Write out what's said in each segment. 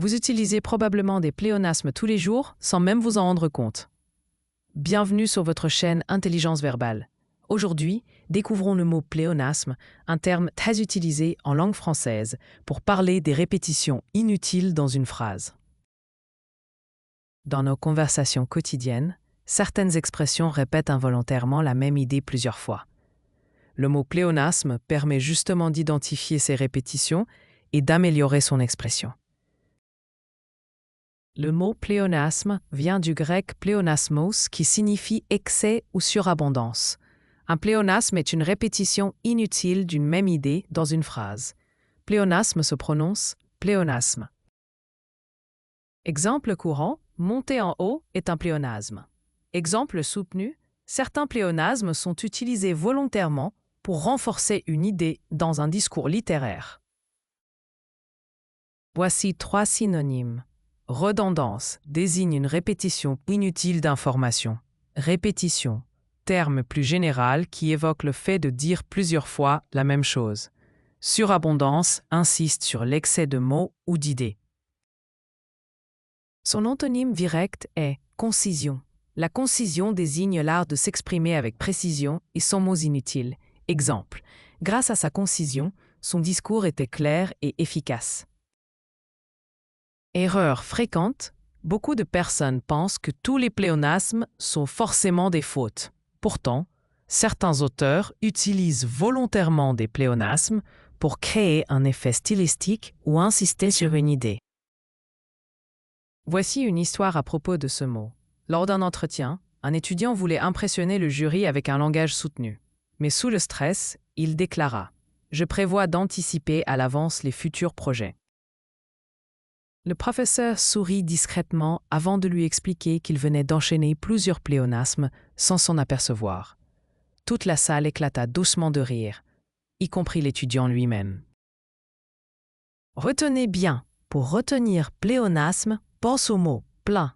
Vous utilisez probablement des pléonasmes tous les jours sans même vous en rendre compte. Bienvenue sur votre chaîne Intelligence Verbale. Aujourd'hui, découvrons le mot pléonasme, un terme très utilisé en langue française pour parler des répétitions inutiles dans une phrase. Dans nos conversations quotidiennes, certaines expressions répètent involontairement la même idée plusieurs fois. Le mot pléonasme permet justement d'identifier ces répétitions et d'améliorer son expression. Le mot pléonasme vient du grec pléonasmos qui signifie excès ou surabondance. Un pléonasme est une répétition inutile d'une même idée dans une phrase. Pléonasme se prononce pléonasme. Exemple courant, monter en haut est un pléonasme. Exemple soutenu, certains pléonasmes sont utilisés volontairement pour renforcer une idée dans un discours littéraire. Voici 3 synonymes. Redondance désigne une répétition inutile d'informations. Répétition, terme plus général qui évoque le fait de dire plusieurs fois la même chose. Surabondance insiste sur l'excès de mots ou d'idées. Son antonyme direct est concision. La concision désigne l'art de s'exprimer avec précision et sans mots inutiles. Exemple, grâce à sa concision, son discours était clair et efficace. Erreur fréquente, beaucoup de personnes pensent que tous les pléonasmes sont forcément des fautes. Pourtant, certains auteurs utilisent volontairement des pléonasmes pour créer un effet stylistique ou insister sur une idée. Voici une histoire à propos de ce mot. Lors d'un entretien, un étudiant voulait impressionner le jury avec un langage soutenu. Mais sous le stress, il déclara « Je prévois d'anticiper à l'avance les futurs projets ». Le professeur sourit discrètement avant de lui expliquer qu'il venait d'enchaîner plusieurs pléonasmes sans s'en apercevoir. Toute la salle éclata doucement de rire, y compris l'étudiant lui-même. Retenez bien, pour retenir pléonasme, pense au mot « plein ».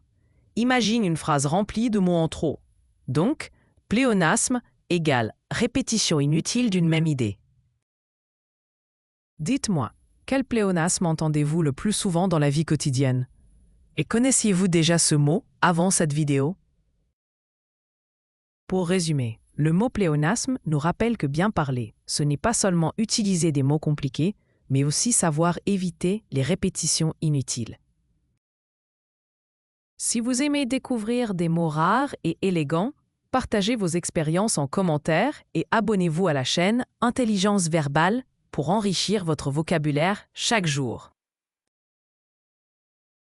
Imagine une phrase remplie de mots en trop. Donc, pléonasme égale répétition inutile d'une même idée. Dites-moi, quel pléonasme entendez-vous le plus souvent dans la vie quotidienne? Et connaissiez-vous déjà ce mot avant cette vidéo? Pour résumer, le mot pléonasme nous rappelle que bien parler, ce n'est pas seulement utiliser des mots compliqués, mais aussi savoir éviter les répétitions inutiles. Si vous aimez découvrir des mots rares et élégants, partagez vos expériences en commentaire et abonnez-vous à la chaîne Intelligence Verbale pour enrichir votre vocabulaire chaque jour.